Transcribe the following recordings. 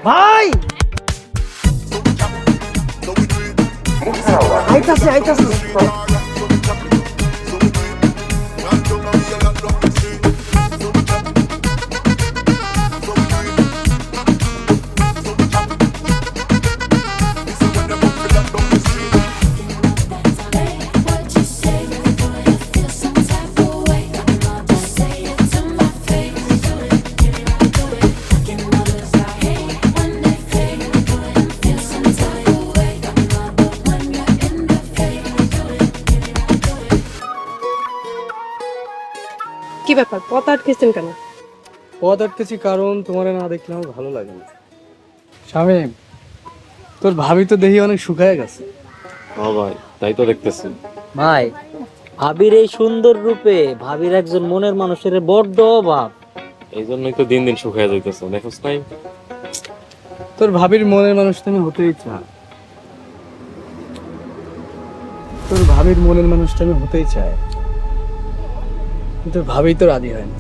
ভাই আইতাছে আইতাছে কি ব্যাপার পথ আটকেছেন কেন? পথ আটকেছি কারণ তোমার না দেখলে আমার ভালো লাগে না। শামীম, তোর ভাবি তো দেখি অনেক শুকায় গেছে। হ্যাঁ ভাই, তাই তো দেখতেছি। ভাই, ভাবির এই সুন্দর রূপে ভাবির একজন মনের মানুষের বড্ড অভাব। এই জন্যই তো দিন দিন শুকায় যাইতেছে, দেখোস নাই? তোর ভাবির মনের মানুষ তুমি হতেই চায়, তোর ভাবির মনের মানুষটা আমি হতেই চাই, কিন্তু ভাবি তো রাজি হয় না।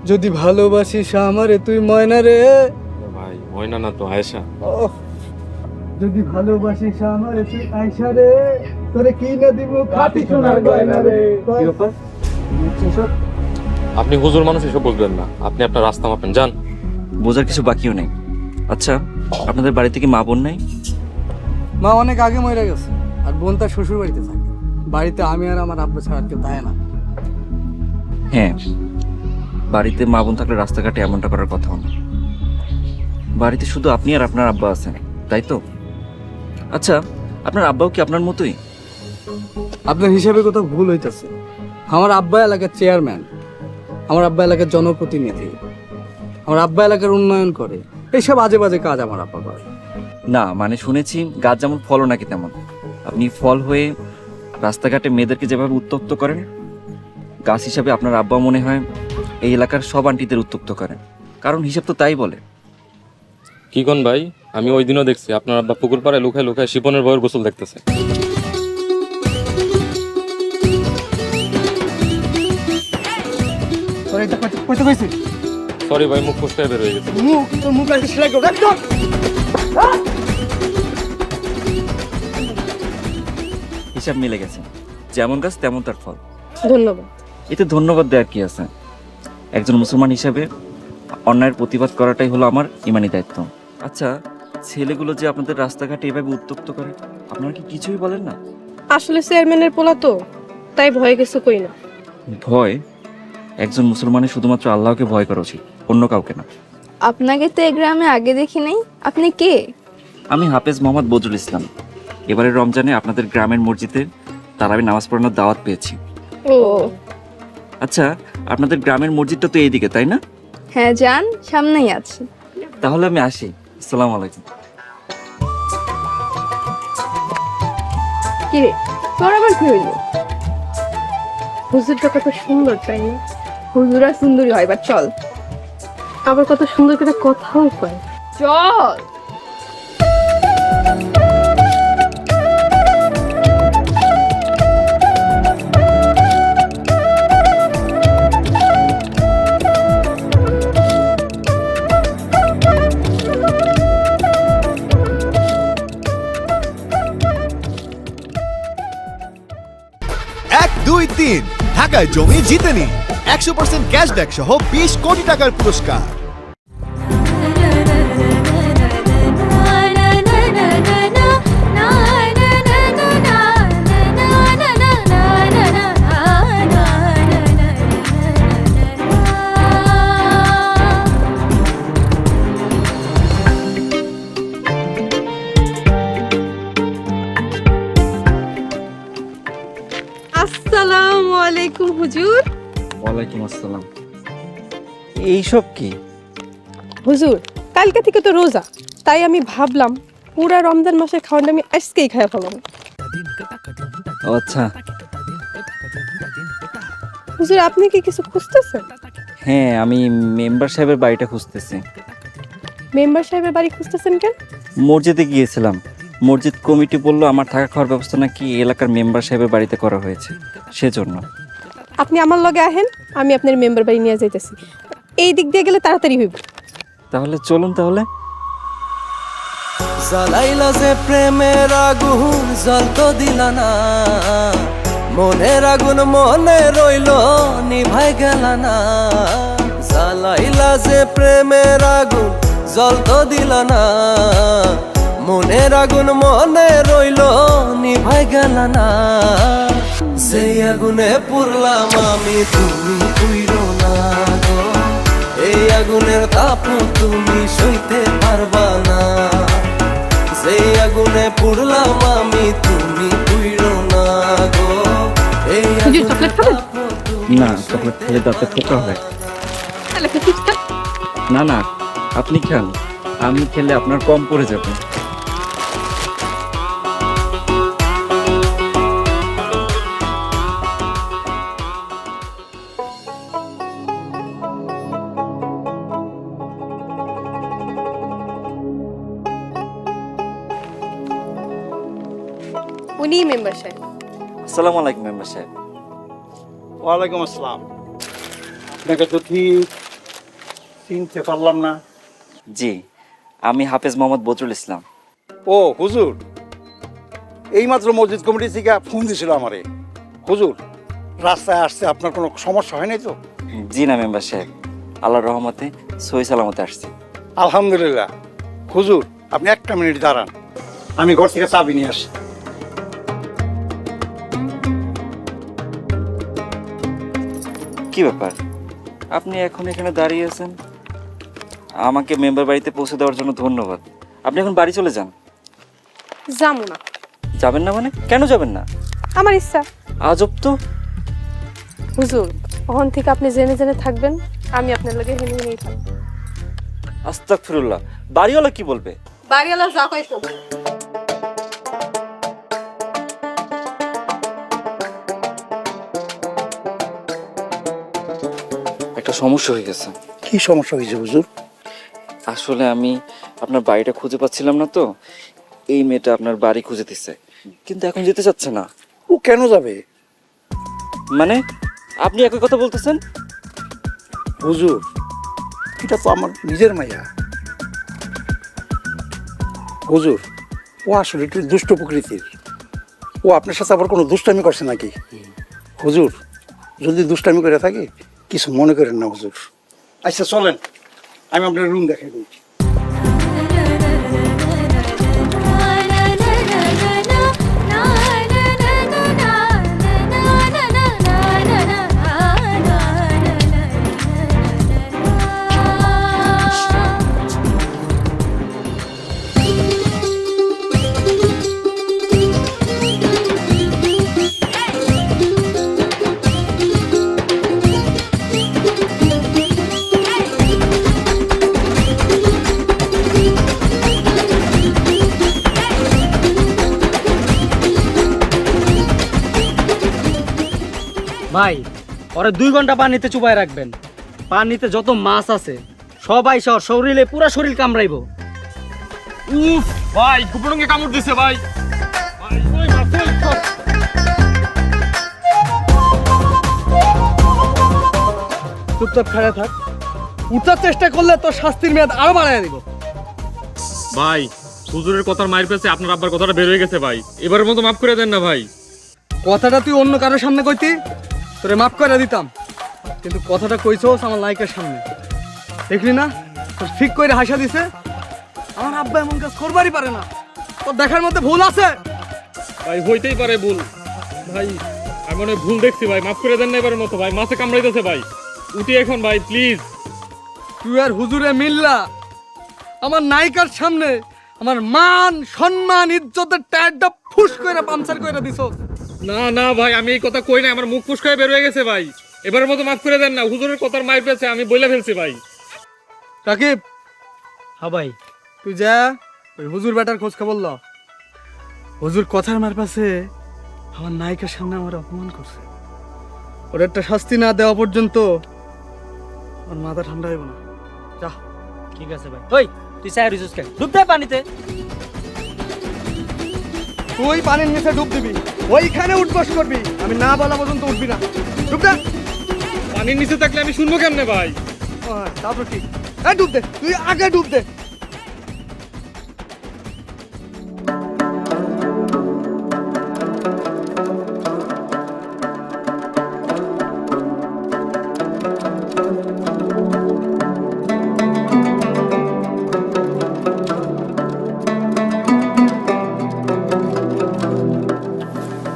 যদি ভালোবাসিস আমারে তুই ময়না রে, ভাই ময়না না তো আয়েশা। যদি ভালোবাসিস আমারে তুই আয়েশা রে, তোরে কি না দিব খাঁটি সোনার গয়না রে। কি ব্যাপার? আপনি হুজুর মানুষ, এসব বুঝবেন না। আপনি আপনার রাস্তা মাপেন, যান। বোঝার কিছু বাকিও নেই। আচ্ছা, আপনাদের বাড়িতে কি মা বোন নাই? মা অনেক আগে মরে গেছে, আর বোন তার শ্বশুর বাড়িতে থাকে। বাড়িতে আমি আর আমার আব্বা ছাড়া আর কেউ থাকে না। হ্যাঁ, বাড়িতে মা বোন থাকলে রাস্তাঘাটে এমনটা করার কথাও না। বাড়িতে শুধু আপনি আর আপনার আব্বা আছেন, তাই তো? আচ্ছা, আপনার আব্বাও কি আপনার মতোই? আপনার হিসাবে কোথাও ভুল হইতেছে। আমার আব্বা এলাকার চেয়ারম্যান, আমার আব্বা এলাকার জনপ্রতিনিধি, আমার আব্বা এলাকার উন্নয়ন করে। এইসব আজে বাজে কাজ আমার আব্বা করে না, মানে শুনেছি গাছ যেমন ফলও নাকি তেমন। আপনি ফল হয়ে রাস্তাঘাটে মেয়েদেরকে যেভাবে উত্তক্ত করেন, গাছ হিসাবে আপনার আব্বা মনে হয় এই এলাকার সব আন্টিদের উত্তক্ত করেন, কারণ হিসাব তো তাই বলে। কি কোন ভাই, আমি ওই দিনও দেখছি আপনার আব্বা পুকুর পাড়ে লুকায় লুকায় শিপনের বউয়ের গোসল দেখতেছে। সরি ভাই, মুখ ফুসকায় বের হয়ে গেছে। হিসাব মিলে গেছে, যেমন গাছ তেমন তার ফল। ধন্যবাদ। এতে ধন্যবাদ দেওয়ার কি আছে? একজন মুসলমান হিসাবে অন্যায়ের প্রতিবাদ করাটাই হলো আমার ইমানি দায়িত্ব। আচ্ছা, ছেলেগুলো যে আপনাদের রাস্তাঘাটে এভাবে উত্তক্ত করে, আপনারা কি কিছুই বলেন না? আসলে চেয়ারম্যানের পোলা তো, তাই ভয়ে কিছু কই না। ভয়? একজন মুসলমানের শুধুমাত্র আল্লাহকে ভয় করা উচিত, অন্য কাউকে না। আপনাকে তো এই গ্রামে আগে দেখি নাই, আপনি কে? আমি হাফেজ মোহাম্মদ বজরুল ইসলাম। এবারে রমজানে আপনাদের গ্রামের মসজিদে তারাবি নামাজ পড়ানোর দাওয়াত পেয়েছি। ও আচ্ছা, আপনাদের গ্রামের মসজিদটা তো এইদিকে, তাই না? হ্যাঁ, যান, সামনেই আছে। তাহলে আমি আসি। আসসালামু আলাইকুম। কি রে, তোর আবার কি হইল? হুজুরটা কত সুন্দর, তাই না? হুজুরা সুন্দরী হয়, বা চল। আবার কত সুন্দর করে কথাও কয়। চল। ঢাকায় জমি জিতে নিন 100% ক্যাশব্যাক সহ 20 কোটি টাকার পুরস্কার। হুজুর। ওয়ালাইকুম আসসালাম। এইসব কি? হুজুর, কালকে থেকে তো রোজা, তাই আমি ভাবলাম পুরা রমজান মাসের খাওয়াটা আমি আজকেই খাইয়া ফেলাম। ও আচ্ছা, হুজুর, আপনি কি কিছু খুঁজতেছেন? হ্যাঁ আমি মেম্বার সাহেবের বাড়িটা খুঁজতেছি। মেম্বার সাহেবের বাড়ি খুঁজতেছেন কেন? মসজিদে গিয়েছিলাম, মসজিদ কমিটি বললো আমার থাকা খাওয়ার ব্যবস্থা নাকি এলাকার মেম্বার সাহেবের বাড়িতে করা হয়েছে, সেজন্য। আপনি আমার লগে আহেন, আমি আপনার মেম্বার বাড়ি নিয়ে যাইতেছি। এই দিক দিয়ে গেলে তাড়াতাড়ি হইব। তাহলে চলুন তাহলে। জ্বালাইলা যে প্রেমের আগুন জল তো দিলা না, মনের আগুন মনে রইল নিভাই গেল না। জ্বালাইলা যে প্রেমের আগুন জল তো দিলা না, মনের আগুন মনে রইল নিভাই গেল না। সেই আগুনে পুরলাম আমি, তুমি পুইরো না গো, এই আগুনের তাপ তুমি সইতে পারবা না। সেই আগুনে পুরলাম আমি, তুমি পুইরো না গো, এই চকলেট খাবেন? না, চকলেট খেলে দাঁতে পোকা হয়। না না, আপনি খান, আমি খেলে আপনার কম পড়ে যাবে। উনি মেম্বার সাহেব। আসসালামু আলাইকুম মেম্বার সাহেব। ওয়ালাইকুম আসসালাম। আপনাকে তো ঠিক চিনতে পারলাম না। জি, আমি হাফেজ মোহাম্মদ বদরুল ইসলাম। ও হুজুর, এইমাত্র মসজিদ কমিটি থেকে ফোন দিছিল আমারে। হুজুর, রাস্তায় আসছে আপনার কোনো সমস্যা হয় নাই তো? জি না মেম্বার সাহেব, আল্লাহর রহমতে সহি সালামতে আসছি। আলহামদুলিল্লাহ। হুজুর, আপনি একটা মিনিট দাঁড়ান, আমি ঘর থেকে চাবি নিয়ে আসি। কি ব্যাপার, আপনি এখন এখানে দাঁড়িয়ে আছেন? আমাকে মেম্বার বাড়িতে পৌঁছে দেওয়ার জন্য ধন্যবাদ। আপনি এখন বাড়ি চলে যান। যাবো না। যাবেন না মানে? কেন যাবেন না? আমার ইচ্ছা। আজব তো। হুজুর, ওখান থেকে আপনি জেনে জেনে থাকবেন, আমি আপনার লগে হেনে হেনেই থাকবো। আস্তাগফিরুল্লাহ, বাড়িওয়ালা কি বলবে? বাড়িওয়ালা যা কয় তো। একটা সমস্যা হয়ে গেছে। কি সমস্যা হয়েছে হুজুর? আসলে আমি আপনার বাড়িটা খুঁজে পাচ্ছিলাম না তো, এই মেয়েটা আপনার বাড়ি খুঁজে দিচ্ছে, কিন্তু এখন যেতে চাচ্ছে না। ও কেন যাবে? মানে আপনি একই কথা বলতেছেন? হুজুর, এটা তো আমার নিজের মাইয়া। হুজুর, ও আসলে একটু দুষ্ট প্রকৃতির। ও আপনার সাথে আবার কোনো দুষ্টামি করছে নাকি? হুজুর, যদি দুষ্টামি করে থাকে কিছু মনে করেন না হুজুর। আচ্ছা চলেন, আমি আপনার রুম দেখাই দিচ্ছি। ভাই, ওরা 2 ঘন্টা পানিতে চুবাই রাখবেন। পানিতে যত মাছ আছে সবাই শরীরে পুরা শরীর কামড়াইবো। উফ ভাই, কুপড়ঙ্গে কামড় দিছে ভাই। চুপচাপ খাড়া থাক, উঠার চেষ্টা করলে তোর শাস্তির মেয়াদ আরো বাড়ায় দিব। ভাই, হুজুরের কথার মায়ের পেছে আপনার আব্বার কথাটা বের হয়ে গেছে ভাই, এবারের মতো মাফ করে দেন না ভাই। কথাটা তুই অন্য কারোর সামনে কইতি, তোরে মাফ করে দিতাম, কিন্তু কথাটা কইছস আমার লাইকের সামনে। দেখলি না, তোর ঠিক করে হাসা দিছে। আমার আব্বা এমন কাজ করবারই পারে না, তোর দেখার মধ্যে ভুল আছে। ভাই হইতেই পারে ভুল, ভাই আমি মনে হয় ভুল দেখছি ভাই, মাফ করে দেন না এবারের মতো ভাই। মাছে কামড়াইতেছে ভাই, উঠি এখন ভাই প্লিজ। তুই আর হুজুরে মিল্লা আমার নায়িকার সামনে আমার মান সম্মান ইজ্জতের টায়ারটা ফুস করে পাঞ্চার করে দিছস। না না ভাই, আমি এই কথা কই না, আমার মুখ ফুসকায় বের হয়ে গেছে ভাই। এবারের মতো মাফ করে দেন না, হুজুরের কথার মাইর পেয়েছে, আমি বইলা ফেলছি ভাই। রাকিব, হ্যাঁ ভাই। তুই যা ওই হুজুর বেটার খোঁজ খবর ল। হুজুর কথার মার পাশে আমার নায়িকার সামনে আমার অপমান করছে। ওর একটা শাস্তি না দেওয়া পর্যন্ত আমার মাথা ঠান্ডা হইব না। যা। ঠিক আছে ভাই। ওই তুই চাই রিজুস কেন ডুব দে পানিতে। তুই পানির নিচে ডুব দিবি, ওইখানে উঠবস করবি, আমি না বলা পর্যন্ত উঠবি না। ডুব দে। পানির নিচে থাকলে আমি শুনবো কেমনে ভাই? তারপর কি? ডুব দে, তুই আগে ডুব দে।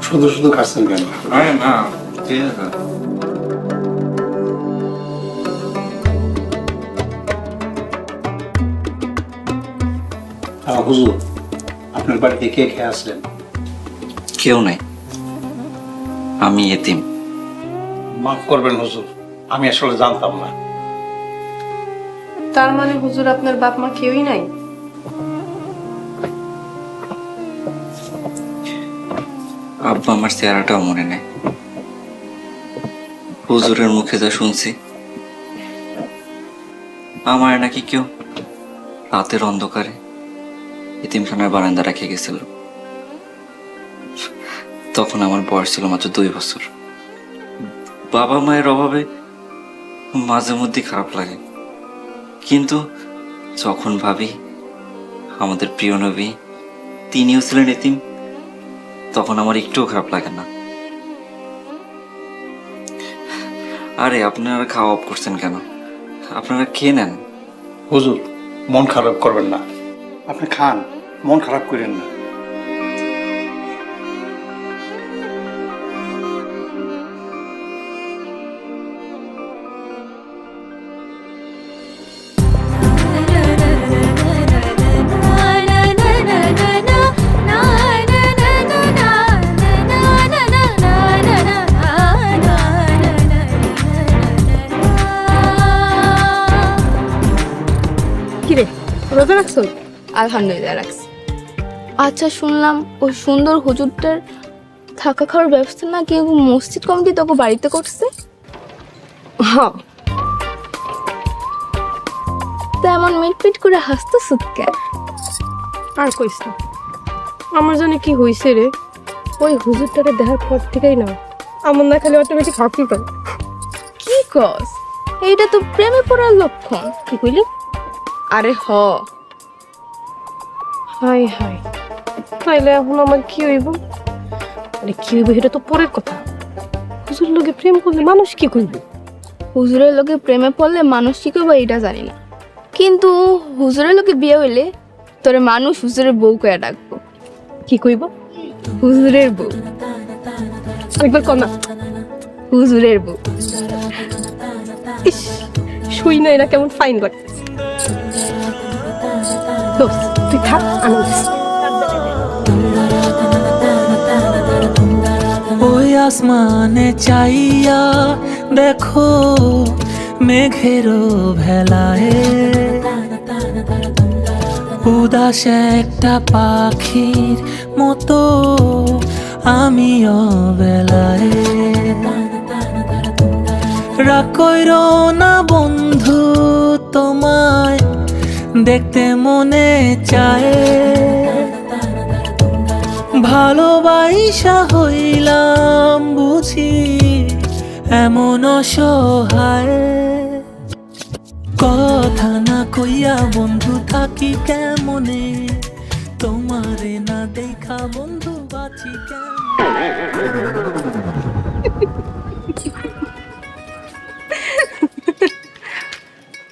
শুধু শুধু খাচ্ছেন কেন? না ঠিক আছে। হুজুর, আপনার বাড়িতে কে কে আসলেন? কেউ নাই, আমি এতিম। মাফ করবেন হুজুর, আমি আসলে জানতাম না। তার মানে হুজুর আপনার বাপ মা কেউই নাই? আব্বা আমার চেহারাটাও মনে নেই। হুজুরের মুখে যা শুনছি, আমার নাকি কেউ রাতের অন্ধকারে এতিমখানার বারান্দা রেখে গেছিল। তখন আমার বয়স ছিল মাত্র 2 বছর। বাবা মায়ের অভাবে মাঝে মধ্যে খারাপ লাগে, কিন্তু যখন ভাবি আমাদের প্রিয় নবী তিনিও ছিলেন এতিম, তখন আমার একটুও খারাপ লাগে না। আরে আপনারা খাওয়া অফ করছেন কেন? আপনারা খেয়ে নেন। হুজুর, মন খারাপ করবেন না, আপনি খান, মন খারাপ করেন না। কিরে, রোজা রাখছো? আলহামদুলিল্লাহ রাখছি। আচ্ছা, শুনলাম ওই সুন্দর হুজুরটার থাকা খাওয়ার ব্যবস্থা নাকি মসজিদ কমিটি তোকে বাড়িতে করছে। হ্যাঁ। তেমন মিটপিট করে হাসতেছ কেন? আর কইস না, আমার জন্য কি হইছে রে, ওই হুজুরটাকে দেখার পর থেকেই না আমার না খালি অটোমেটিক হাঁকি করে। কি কস? এইটা তো প্রেমে পড়ার লক্ষণ। কি কইলি? আরে হ। হাই হাই, তাইলে এখন আমার কি হইব? আরে কি হইব এটা তো পরের কথা। হুজুর লোকে প্রেম করলে মানুষ কি করবে? হুজুরের লোকে প্রেমে পড়লে মানুষ কি করবে এটা জানি না, কিন্তু হুজুরের লোকে বিয়ে হইলে তোরে মানুষ হুজুরের বউ কয়া ডাকবো। কি কইব? হুজুরের বউ। একবার কর না। হুজুরের বউ। ইস, শুই না এরা কেমন ফাইন লাগতেছে। দোস্ত তুই থাক, আমি উঠছি। ওই আসমানে চাইয়া দেখো মেঘেরও ভেলায় উদাস একটা পাখির মতো আমি অবেলায়। রাগ কইরো না বন্ধু, তোমায় দেখতে মনে চায়। ভালোবাসা হইলাম বুঝি এমন অসহায়। কথা না কইয়া বন্ধু থাকি কেমনে, তোমারে না দেখা বন্ধু বাঁচি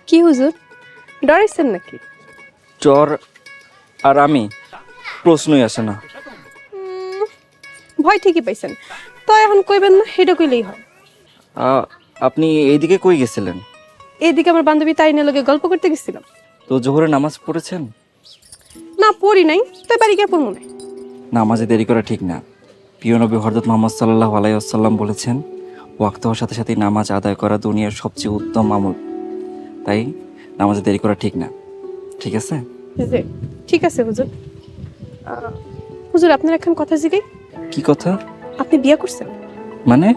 কি হুজুর, ডরাইছেন নাকি? জ্বর আর আমি প্রশ্নই আসে না। ভয় ঠিকই পাইছেন, তো এখন কইবেন না, সেটা কইলেই হয়। আপনি এইদিকে কই গেছিলেন? এইদিকে আমার বান্ধবী তাইনের লগে গল্প করতে গেছিলাম। তো জোহরে নামাজ পড়েছেন? না পড়ি নাই, তাই বাড়ি গিয়ে পড়বো না। নামাজে দেরি করা ঠিক না। প্রিয় নবী হযরত মুহাম্মদ সাল্লাল্লাহু আলাইহি ওয়াসাল্লাম বলেছেন, ওয়াক্ত হওয়ার সাথে সাথে নামাজ আদায় করা দুনিয়ার সবচেয়ে উত্তম আমল। তাই নামাজে দেরি করা ঠিক না। ঠিক আছে? জি, ঠিক আছে হুজুর। হুজুর আপনার এখন কথা জিগাই, কি কথা? আপনি বিয়ে করছেন? মানে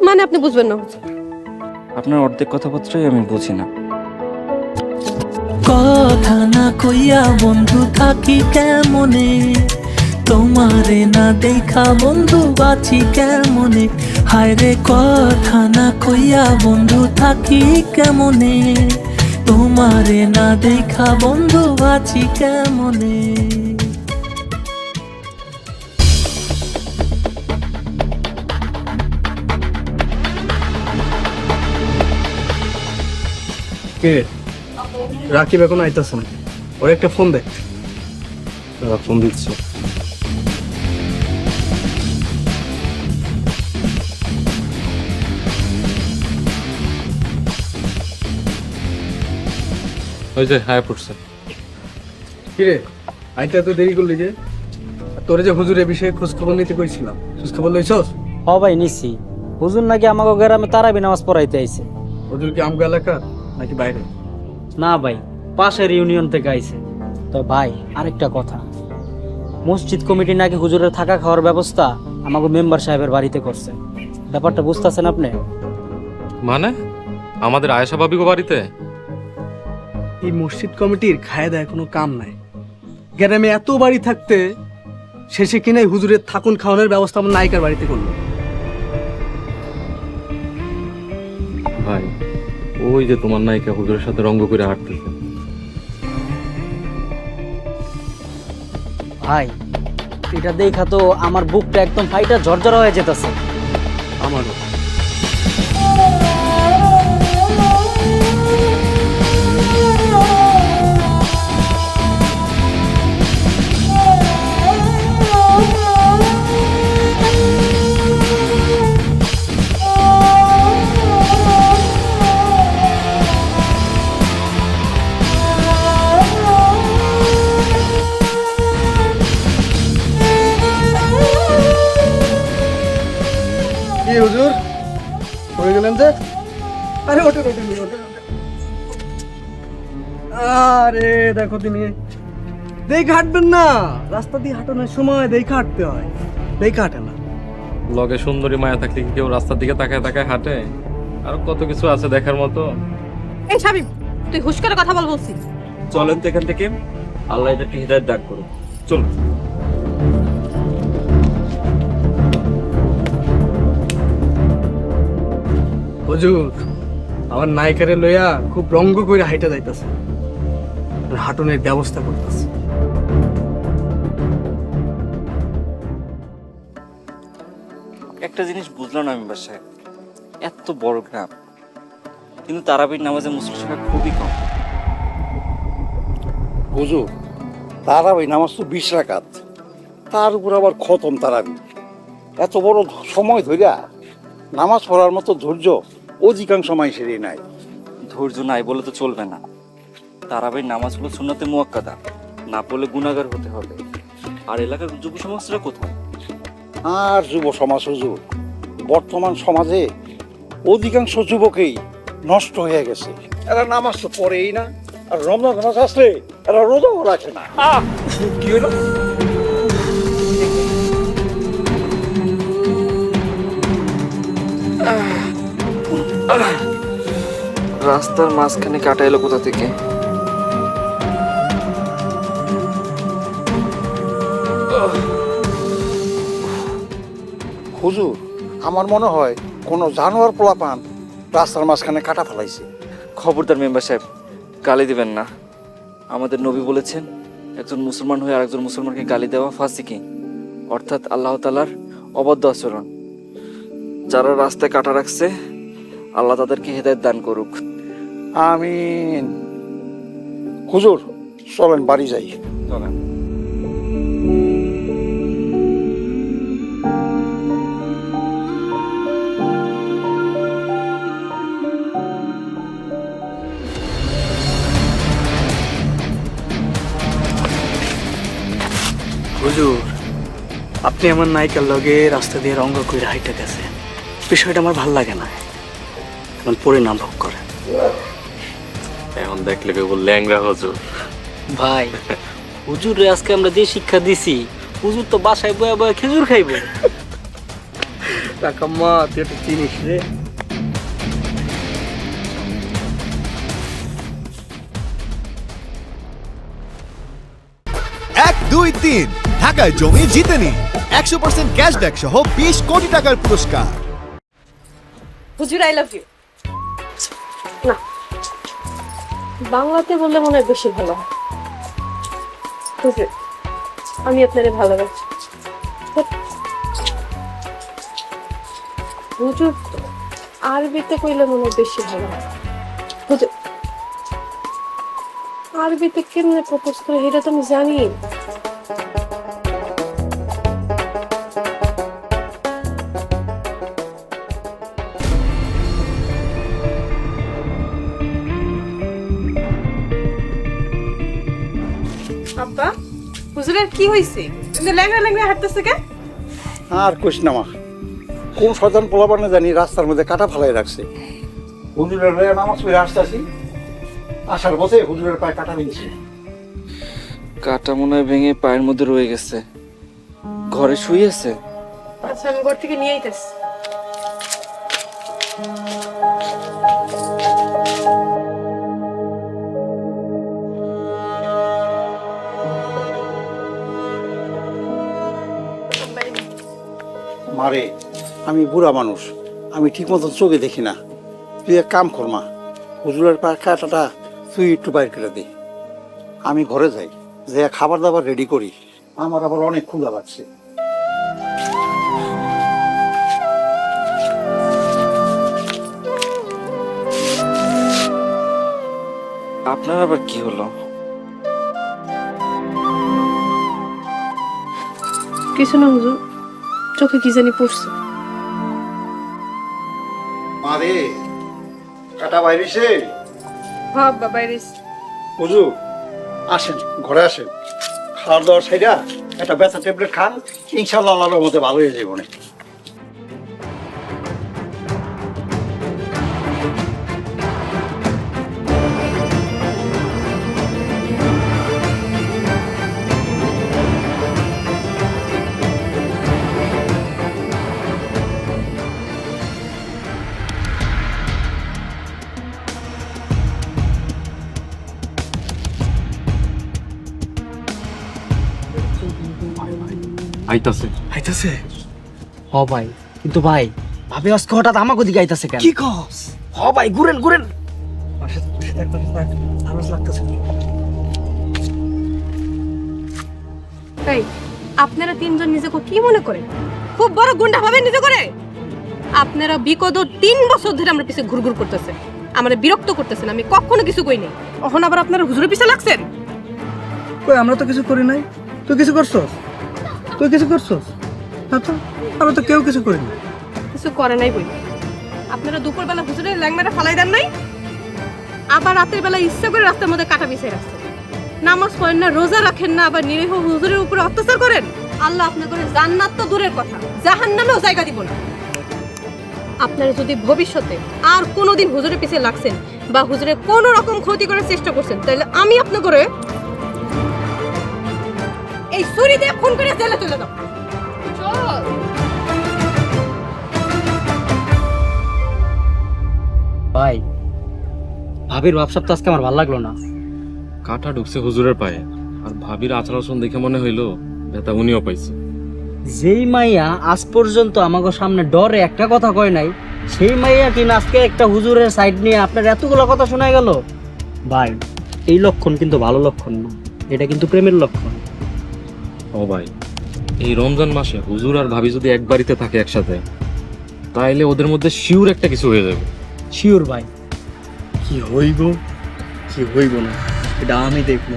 মানে আপনি বুঝবেন না হুজুর। আপনার অর্ধেক কথাবার্তাই আমি বুঝি না। কথা না কইয়া বন্ধু থাকি কেমনে, তোমারে না দেখা বন্ধু বাঁচি কেমনে, হায় রে কথা না কইয়া বন্ধু থাকি কেমনে, তোমারে না দেখা বন্ধু বাঁচি কেমনে। কে রাকিব এখন আইতাছে না, ওর একটা ফোন দে। ফোন দিচ্ছে। ওই যে হায় পড়ছে। কিরে আইতে এত দেরি করলি যে? আর তোরে যে হুজুরের বিষয়ে খোঁজ খবর নিতে কইছিলাম, খোঁজ খবর লইছস? হ ভাই নিছি, হুজুর নাকি আমাকে গ্রামে তারাবি নামাজ পড়াইতে আইছে। হুজুর কি আমগো এলাকার নাকি বাইরে? না ভাই, পাশের ইউনিয়ন থেকে আইছে। তো ভাই আরেকটা কথা, মসজিদ কমিটি নাকি হুজুরের থাকা খাওয়ার ব্যবস্থা আমাকে মেম্বার সাহেবের বাড়িতে করছে। ব্যাপারটা বুঝতেছেন আপনি? মানে আমাদের আয়েশা ভাবিগো বাড়িতে? এই মসজিদ কমিটির খায় দায় কোনো কাম নাই। গ্রামে এত বাড়ি থাকতে শেষে কিনাই হুজুরের থাকুন খাওয়ানোর ব্যবস্থা আমার নায়িকার বাড়িতে করলো। ভাই ওই যে তোমার নায়িকা হুজুরের সাথে রঙ্গ করে হাঁটতেছে। ভাই এটা দেখা তো আমার বুকটা একদম ফাইটা ঝরঝরা হয়ে যেতেছে। আমারও। কি হুজুর পড়ে গেলেন যে? আরে ওঠেন ওঠেন ওঠেন। আরে দেখো তিনি দেখে হাঁটবেন না, রাস্তা দিয়ে হাঁটানোর সময় দেখে হাঁটতে হয়, দেখে হাঁটে না। লগে সুন্দরী মায়া থাকলে কি কেউ রাস্তার দিকে তাকায় তাকায় হাঁটে? আর কত কিছু আছে দেখার মতো। এই শামিম, তুই হুশ করে কথা বল বলছি। চলেন তো এখান থেকে, আল্লাহ এদেরকে হৃদায়ত দান করুন। চলুন। হুজুর আমার নায়িকারে লইয়া খুব রঙ্গ করে হাইটা যাইতাছে, হাঁটনের ব্যবস্থা করতেছে। একটা জিনিস বুঝলাম না আমি বাসায়, এত বড় গ্রাম কিন্তু তারাবির নামাজে মুসলিম সংখ্যা খুবই কম। হুজুর তারাবি নামাজ তো 20 রাকাত, তার উপর আবার খতম তারাবি। এত বড় সময় ধইরা নামাজ পড়ার মতো ধৈর্য অধিকাংশ মানুষেরই নাই। ধৈর্য নাই বলে তো চলবে না। তারাবির নামাজ হলো সুন্নতে মুয়াক্কাদা, না পড়লে গুনাহগার হতে হবে। আর এলাকার যুব সমাজরা কোথায়? আর যুব সমাজ হুজুর, বর্তমান সমাজে অধিকাংশ যুবকেই নষ্ট হয়ে গেছে। এরা নামাজ তো পড়েই না, আর রমজান মাস আসলে এরা রোজাও রাখে না। কি হলো? রাস্তার মাঝখানে কাটা এলো কোথা থেকে? হুজুর আমার মনে হয় কোনো জানোয়ার পোলাপান রাস্তার মাঝখানে কাটা ফেলাইছে। খবরদার মেম্বার সাহেব, গালি দিবেন না। আমাদের নবী বলেছেন, একজন মুসলমান হয়ে আরেকজন মুসলমানকে গালি দেওয়া ফাসিকি, অর্থাৎ আল্লাহ তাআলার অবাধ্য আচরণ। যারা রাস্তায় কাটা রাখছে, আল্লাহ তাদেরকে হেদায়েত দান করুক। আমিন। হুজুর চলেন বাড়ি যাই। চলেন। হুজুর আপনি আমার নায়িকার লগে রাস্তা দিয়ে রঙ্গ করে হাইটা গেছে, বিষয়টা আমার ভাল লাগে না। এখন পরিণাম ভোগ করে। এখন দেখলে কেবল ল্যাংরা হুজুর। ভাই হুজুরে আজকে আমরা যে শিক্ষা দিছি, হুজুর তো বাসায় বয়ে বয়ে খেজুর খাইবে। কাকাম্মা তুই একটা চিনিস রে। 1, 2, 3 ঢাকায় জমি জিতে নিন 100% ক্যাশব্যাক সহ 20 কোটি টাকার পুরস্কার। হুজুর আই লাভ ইউ। না, বাংলাতে বললে মনে হয় বেশি ভালো হয়। হুজুর, আমি আপনারে ভালোবাসি। হুজুর, আরবিতে কইলে মনে হয় বেশি ভালো হয়। হুজুর, আরবিতে কেমনে প্রপোজ করে এটা তো আমি জানি। আব্বা, হুজুরের কি হইছে? এমনি ল্যাংড়া ল্যাংড়া হাঁটতেছে কে? আর কইস না মা, কোন শয়তান পোলাপানে জানি রাস্তার মধ্যে কাটা ফালাই রাখছে। হুজুরের হয়ে নামাজ পড়ে আসতেছি, আসার পথে হুজুরের পায়ে কাটা লেগেছে। কাটা মনে হয় ভেঙে পায়ের মধ্যে রয়ে গেছে। ঘরে শুয়ে আছে। আচ্ছা, আমি ঘর থেকে নিয়ে আইতেছি। মারে, আমি বুড়া মানুষ, আমি ঠিক মতো চোখে দেখি না। তুই এক কাম কর মা, হুজুরের পায়ের কাটাটা তুই একটু বাইর করে দে। আমি ঘরে যাই, যে খাবার দাবার রেডি করি, আমার আবার অনেক ক্ষুধা লাগছে। আপনার আবার কি হলো? কিছু না হুজুর, চোখে কি জানি পড়ছে। মারে, কাটা বাইরেছে। হ্যাঁ বাবা, বাইরেস। হুজুর আসেন, ঘরে আসেন, খাওয়ার দাওয়ার সাইডা একটা ব্যথা ট্যাবলেট খান, ইনশাল্লাহ আল্লাহর মধ্যে ভালো হয়ে যাবে। আইতাছে। আইতাছে? হ ভাই, কিন্তু ভাই ভাবে আজকে হঠাৎ আমাকে দিকে আইতাছে কেন? কি কস? হ ভাই, ঘুরেন ঘুরেন। আওয়াজ লাগতেছে। এই, আপনারা তিনজন নিজেকে কি মনে করেন? খুব বড় গুন্ডা ভাবেন নিজে করে? আপনারা বিগত 3 বছর ধরে আমার পিছে ঘুরঘুর করতেছেন, আমারে বিরক্ত করতেছেন। আমি কখনো কিছু কই নাই, এখন আবার আপনারা হুজুরের পিছে লাগছেন। কই, আমরা তো কিছু করি নাই। তুই কিছু করছস? তুই কিছু করছস? না তো, আমরা তো কেউ কিছু করিনি। কিছু করে নাই বই। আপনারা দুপুরবেলা হুজুরের ল্যাংমারা ফালাই দেন নাই, আবার রাতের বেলা ইচ্ছা করে রাস্তার মধ্যে কাটা বিছিয়ে রাখছেন। নামাজ পড়েন না, রোজা রাখেন না, আবার নিরীহ হুজুরের উপরে অত্যাচার করেন। আল্লাহ আপনাদের জান্নাত তো দূরের কথা, জাহান্নামেও জায়গা দিব না। আপনারা যদি ভবিষ্যতে আর কোনোদিন হুজুরের পিছিয়ে লাগছেন বা হুজুরের কোনো রকম ক্ষতি করার চেষ্টা করছেন, তাহলে আমি আপনাকে এই ছুরি দিয়ে খুন করে জেলে তুলে দাও। চল। ভাই, ভাবির ভাবসাব তো আজকে আমার ভালো লাগলো না। কাটা ঢুকছে হুজুরের পায়ে, আর ভাবির আচার আচরণ দেখে মনে হইলো ব্যথা উনিও পাইছে। যেই মাইয়া আজ পর্যন্ত আমাকে সামনে ডরে একটা কথা কয় নাই, সেই মাইয়া কিনা আজকে একটা হুজুরের সাইড নিয়ে আপনার এতগুলো কথা শোনা গেল। ভাই, এই লক্ষণ কিন্তু ভালো লক্ষণ না, এটা কিন্তু প্রেমের লক্ষণ। ও ভাই, এই রমজান মাসে হুজুর আর ভাবি যদি এক বাড়িতে থাকে একসাথে, তাইলে ওদের মধ্যে শিওর একটা কিছু হয়ে যাবে। শিওর ভাই। কি হইব কি হইব না এটা আমি দেখবো।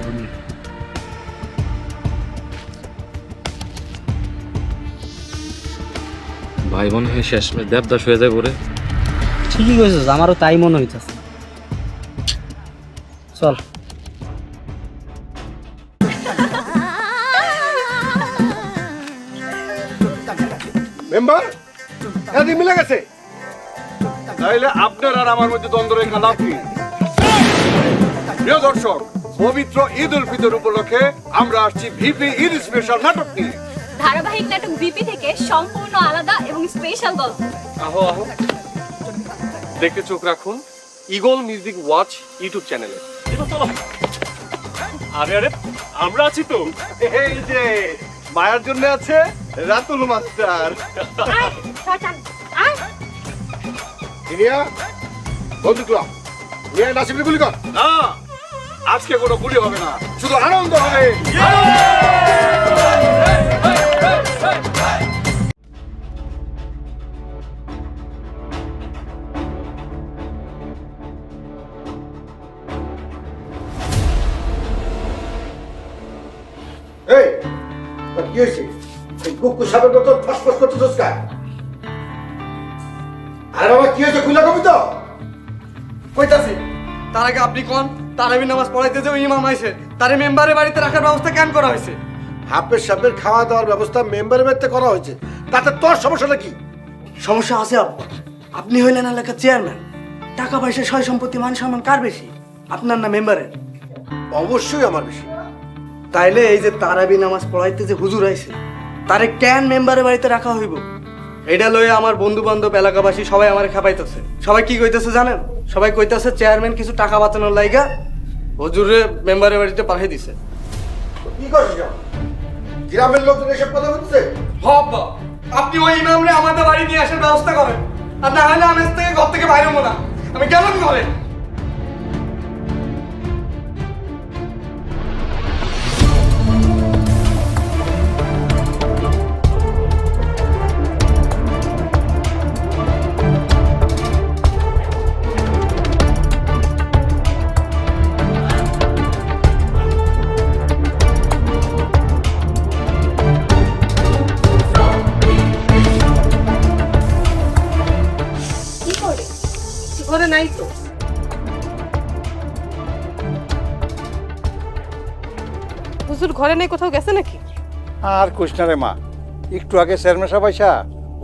ভাই মনে হয় শেষ দেবদাস হয়ে যায় ওরে। ঠিকই কইছিস, আমারও তাই মনে হইতেছে। চল। মেম্বার এদিকে মিলে গেছে, তাইলে আপনার আর আমার মধ্যে দ্বন্দ্ব রেখা লাভ কি? প্রিয় দর্শক, পবিত্র ঈদ উল ফিতর উপলক্ষে আমরা আসছি ভিপি ঈদ স্পেশাল নাটক নিয়ে। ধারাবাহিক নাটক বিপি থেকে সম্পূর্ণ আলাদা এবং স্পেশাল গল্প। আহো আহো, দেখতে চোখ রাখুন ইগল মিউজিক ওয়াচ ইউটিউব চ্যানেলে। আরে আরে, আমরা আছি তো। এই যে মায়ার জন্য আছে রাতুল মাস্টার। ইনিয়া বন্ধু ক্লাব নিয়ে নাসিবকে গুলি কর। না, আজকে কোনো গুলি হবে না, শুধু আনন্দ হবে। এই তোর কি হয়েছে? এই কুকুর সাপের মতো ফসফস করতে চোস্কা। আরে বাবা কি হয়েছে খুলে কবি তো? কইতাছি তার আগে আপনি কোন তারাবি নামাজ পড়াইতে যে ইমাম আইছে তারে মেম্বারের বাড়িতে রাখার ব্যবস্থা কেন করা হয়েছে? হাফের সাপের খাওয়া দাওয়ার ব্যবস্থা মেম্বারের বাড়িতে করা হয়েছে, তাতে তোর সমস্যাটা কি? সমস্যা আছে আব্বা, আপনি হইলেন এলাকার চেয়ারম্যান, টাকা পয়সা সয় সম্পত্তি মান সম্মান কার বেশি, আপনার না মেম্বারের? অবশ্যই আমার বেশি। তাইলে এই যে তারাবি নামাজ পড়াইতে যে হুজুর আইছে তারে কেন মেম্বারের বাড়িতে রাখা হইব? এটা লয়ে আমার বন্ধু বান্ধব এলাকাবাসী সবাই আমার খেপাইতেছে। সবাই কি কইতেছে জানেন? সবাই কইতেছে চেয়ারম্যান কিছু টাকা বাঁচানোর লাইগা হুজুরে মেম্বারের বাড়িতে পাঠিয়ে দিছে। কি করছিস? গ্রামের লোকজন এসব কথা বলছে? হব্বা, আপনি ওই ইমামরে আমাদের বাড়ি নিয়ে আসার ব্যবস্থা করেন, আর না হলে আমি আজ থেকে ঘর থেকে বাইরে হবো না। আমি কেমন করে? ঘরে নাই তো। হুজুর ঘরে নাই, কোথাও গেছে নাকি? আর কৃষ্ণা রে মা, একটু আগে চেয়ারম্যান সাহেব আইসা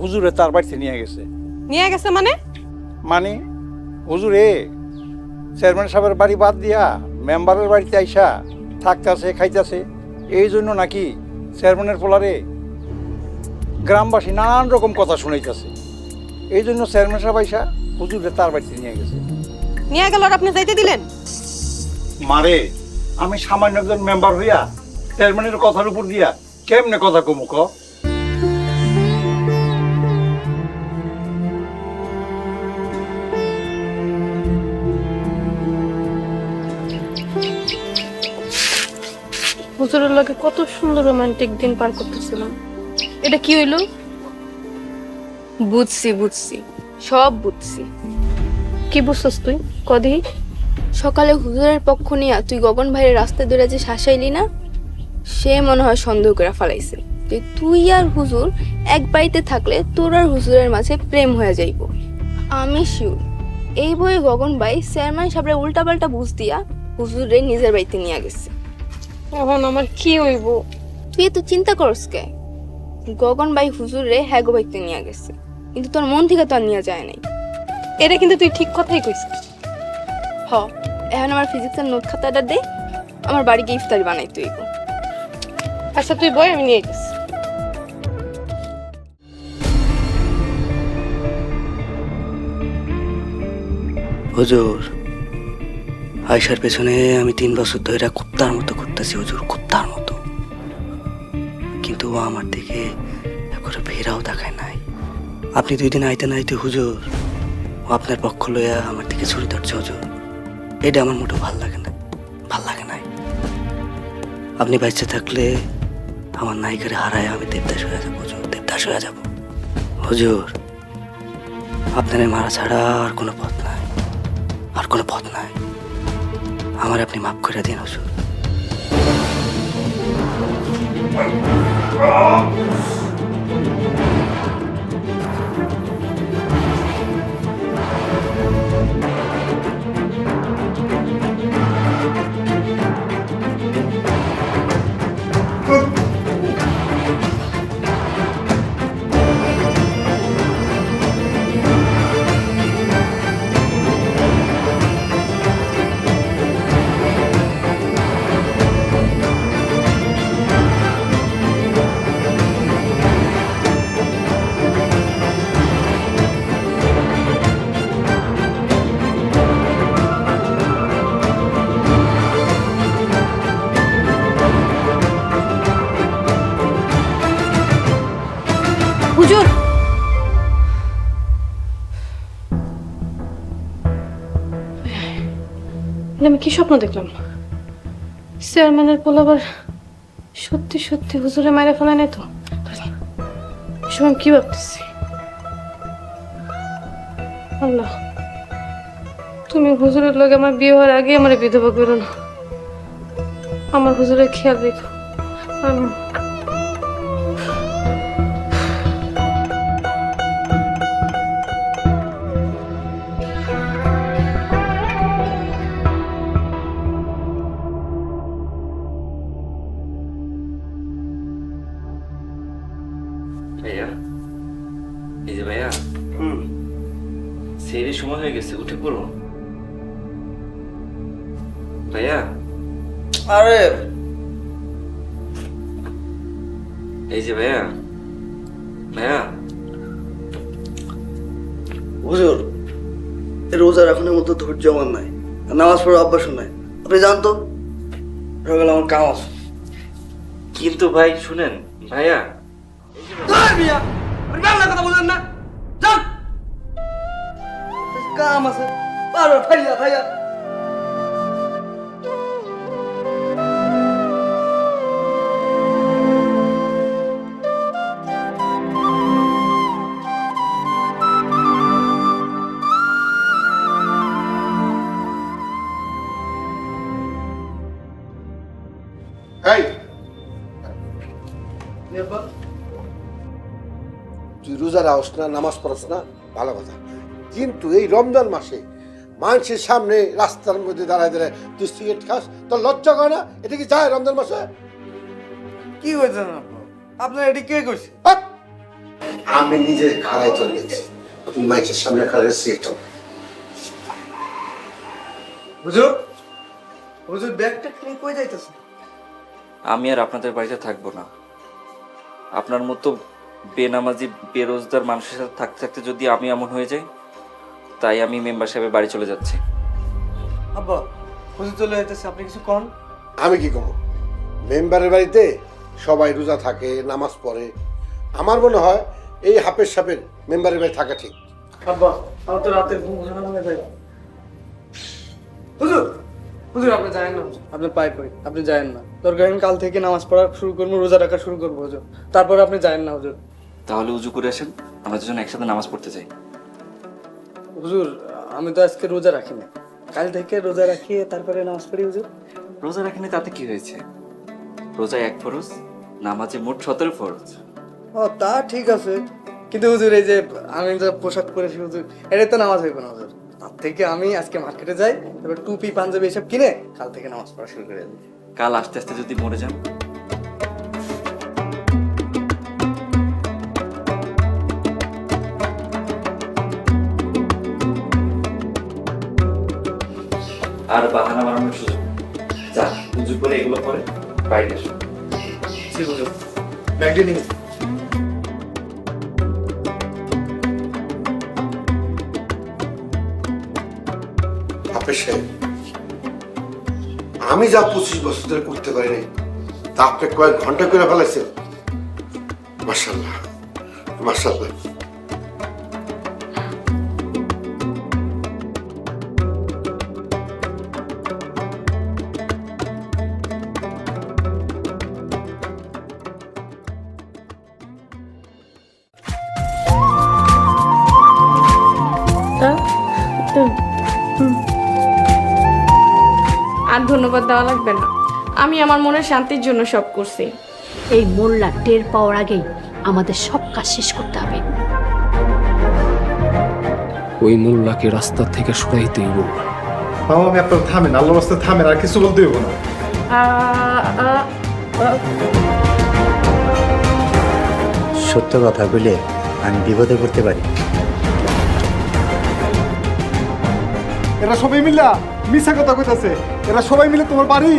হুজুরে তার বাড়িতে নিয়ে গেছে। নিয়ে গেছে মানে? মানে হুজুরে চেয়ারম্যান সাহেবের বাড়ি বাদ দিয়া মেম্বারের বাড়িতে আইসা থাকতেছে খাইতেছে, এই জন্য নাকি চেয়ারম্যানের পোলারে গ্রামবাসী নানান রকম কথা শুনাইতেছে। এই জন্য চেয়ারম্যান সাহেব আইসা হুজুরে তার বাড়িতে নিয়ে গেছে। নিয়ে গেল আর আপনি যাইতে দিলেন? মারে, আমি সামান্য একজন মেম্বার হইয়া চেয়ারম্যানের কথার উপর দিয়া কেমনে কথা কমু ক? হুজুরের লগে কত সুন্দর রোমান্টিক দিন পার করতেছিলাম, এটা কি হইলো? বুঝছি বুঝছি, সব বুঝছি। কি বুঝছস তুই? কদি সকালে হুজুরের পক্ষ নিয়ে তুই গগন ভাইয়ের রাস্তায় ধরে যে শাসাইলি না, সে মনে হয় সন্দেহ করে ফেলাইছে যে তুই আর হুজুর এক বাড়িতে থাকলে তোর আর হুজুরের মাঝে প্রেম হয়ে যাইব। আমি শিওর এই বই গগন ভাই চেয়ারম্যান সাহেবের উল্টাপাল্টা বুঝ দিয়া হুজুরে নিজের বাড়িতে নিয়ে গেছে। এখন আমার কি হইব? তুই তো চিন্তা করস কে? গগন ভাই হুজুরে হ্যাগো বাড়িতে নিয়ে গেছে, কিন্তু তোর মন থেকে তো আর নিয়ে যায় নাই। এটা কিন্তু তুই ঠিক কথাই কইছিস। হ, এখন আমার ফিজিক্সের নোট খাতাটা দে, আমার বাড়ি গিয়ে ইফতারি বানাই তুই। আচ্ছা তুই বই, আমি নিয়ে গেছি। হুজুর, আয়সার পেছনে আমি 3 বছর ধরে কুত্তার মতো করতেছি হুজুর, কুত্তার মতো, কিন্তু ও আমার দিকে একবারে ফেরাও দেখায় নাই। আপনি 2 দিন আইতে নাইতে হুজুর ও আপনার পক্ষ লইয়া আমার দিকে ছুরি ধরছে হুজুর। এটা আমার মোটেও ভাল লাগে না, ভাল লাগে নাই। আপনি বাইচে থাকলে আমার নায়িকারে হারায় আমি দেবদাস হয়ে যাবো হুজুর, দেবদাস হয়ে যাবো হুজুর। আপনার মারা ছাড়া আর কোনো পথ নাই, আর কোনো পথ নাই। আমার আপনি মাফ করে দিন হুজুর। আমি কি স্বপ্ন দেখলাম? চেয়ারম্যানের পোলা আবার সত্যি সত্যি হুজুরে মাইরা ফেলা নাই তো? এসব আমি কি ভাবতেছি? আল্লাহ, তুমি হুজুরের লগে আমার বিয়ে হওয়ার আগে আমার বিধবা করো না, আমার হুজুরের খেয়াল রেখো। আমি ভাইয়া, এই যে ভাইয়া, সেরই সময় হয়ে গেছে, উঠে পড়ুন ভাইয়া। আরে এই যে ভাইয়া, ভাইয়া হুজুর, এই রোজা রাখানোর মতো ধৈর্য আমার নাই, নামাজ পড়ার অভ্যাস নাই। আপনি জানতো সকালে আমার কাম আছে। কিন্তু ভাই শুনেন ভাইয়া, কথা বলেন না, যান, কাম আছে। পারো ভাইয়া ভাইয়া। এই তুই রোজা রাখস না, নামাজ পড়াস না, ভালো কথা, কিন্তু এই রমজান মাসে মানুষের সামনে রাস্তার মধ্যে দাঁড়ায় দাঁড়ায় তুই সিগারেট খাস, তোর লজ্জা করে না? এটা কি যায় রমজান মাসে? কি হয়েছে আপনার? এটি কে করছে? হাট! আমি নিজে খাড়াই চলে গেছি, তুই মানুষের সামনে খাড়াই সিগারেট। হুজুর, হুজুর ব্যাগটা নিয়ে কই যাইতেছে? আমি আর আপনাদের বাড়িতে থাকবো না। আপনার মতো বেনামাজি বেরোজগার মানুষের সাথে থাকতে থাকতে যদি আমি এমন হয়ে যাই, তাই আমি মেম্বার সাহেবের বাড়ি চলে যাচ্ছি। আব্বা, হুজুর চলে যাইতেছে, আপনি কিছু কন। আমি কি করবো? মেম্বারের বাড়িতে সবাই রোজা থাকে, নামাজ পড়ে, আমার মনে হয় এই হাফের সাপের মেম্বারের বাড়ি থাকা ঠিক। আব্বা, আমার তো রাতের ঘুম ভাঙে যায়। হুজুর, হুজুর আপনি যায়েন না, আপনার পায়ে পড়ি, আপনি যায়েন না। দরকার আমি কাল থেকে নামাজ পড়া শুরু করবো, রোজা রাখা শুরু করবো হুজুর, তারপর আপনি যায়েন না হুজুর। তাহলে উজু করে আসেন, আমরা দুজন একসাথে নামাজ পড়তে যাই। হুজুর, আমি তো আজকে রোজা রাখি না, কাল থেকে রোজা রাখিয়ে তারপরে নামাজ পড়ি হুজুর। রোজা রাখেনি তাতে কি হয়েছে? রোজা 1 ফরজ, নামাজে মোট 17 ফরজ। ও তা ঠিক আছে, কিন্তু হুজুর এই যে আমি যে পোশাক পরেছি হুজুর, এটা তো নামাজ হইব না হুজুর। তার থেকে আমি আজকে মার্কেটে যাই, তারপর টুপি পাঞ্জাবি এসব কিনে কাল থেকে নামাজ পড়া শুরু করে দিই। কাল আস্তে আস্তে যদি মরে যান, আর বাহানা বানানোর সুযোগ নেই। যা উজু করে এগুলো করে বাইরে এসো। জি হুজুর, ব্যাগটি নিন। হাফেজ সাহেব, আমি যা 25 বছর ধরে করতে পারিনি তা আপনি কয়েক ঘন্টা করে ফেলাইছেন। মাশাআল্লাহ, মাশাআল্লাহ। আর ধন্যবাদ দেওয়া লাগবে না, আমি আমার মনের শান্তির জন্য সব করছি। এই মোল্লা টের পাওয়ার আগেই আমাদের সব কাজ শেষ করতে হবে। ওই মোল্লাকে রাস্তা থেকে সরাইতেই হইব। বাবা, আমি আপনার থামেন, আল্লাহর রাস্তায় থামেন, আর কিছু বলতে হইব না। সত্য কথা বলে আমি বিপদে পড়তে পারি। এরা সবাই মিলে মিছা কথা কইতাছে, এরা সবাই মিলে তোমার বাড়ি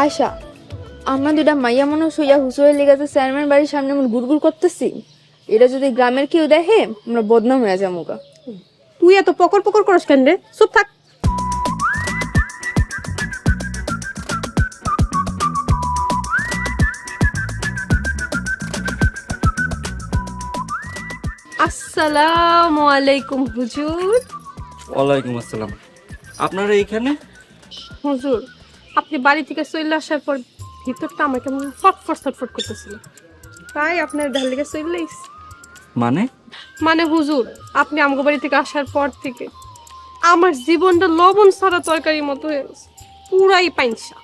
আয়শা, আমরা দুটা মাইয়া মনে সইয়া হুজুরের লেগাতে চেয়ারম্যান বাড়ির সামনে এমন গুড়গুড় করতেছি, এটা যদি গ্রামের কেউ দেখে আমরা বদনাম হয়ে যাবো গা। তুই এত পকর পকর করস কেন রে? চুপ থাক। আসসালামু আলাইকুম হুজুর। ওয়ালাইকুম আসসালাম। আপনারা এইখানে? হুজুর, আপনি বাড়ি থেকে চলে আসার পর ভিতরটা আমার কেমন ফটফট ছটফট করতেছিল, তাই আপনার দেখার লেগে চলে আইছি। মানে হুজুর, আপনি আমগো বাড়ি থেকে আসার পর থেকে আমার জীবনটা লবণ ছাড়া তরকারির মতো হয়ে গেছে, পুরাই পাইনসা।